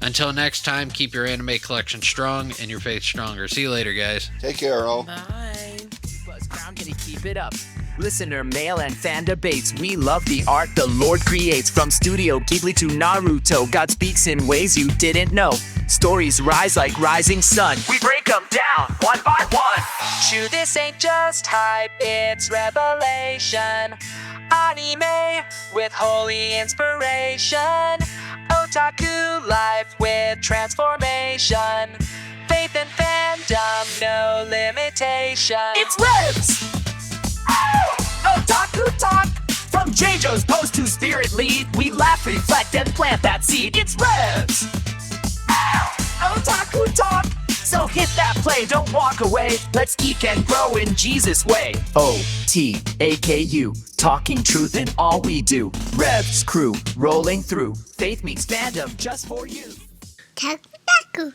Until next time, keep your anime collection strong and your faith stronger. See you later, guys. Take care, all. Bye. Buzzground, can you keep it up? Listener mail and fan debates. We love the art the Lord creates. From Studio Ghibli to Naruto, God speaks in ways you didn't know. Stories rise like rising sun. We break them down one by one. True, this ain't just hype, it's revelation. Anime with holy inspiration. Otaku life with transformation. Faith and fandom, no limitation. It's Rebs! Otaku Talk! From JoJo's post to Spirit Lead, we laugh, reflect, and plant that seed. It's Rebs! Otaku Talk! So hit that play, don't walk away. Let's geek and grow in Jesus' way. OTAKU, talking truth in all we do. Revs crew, rolling through. Faith meets fandom just for you. Otaku.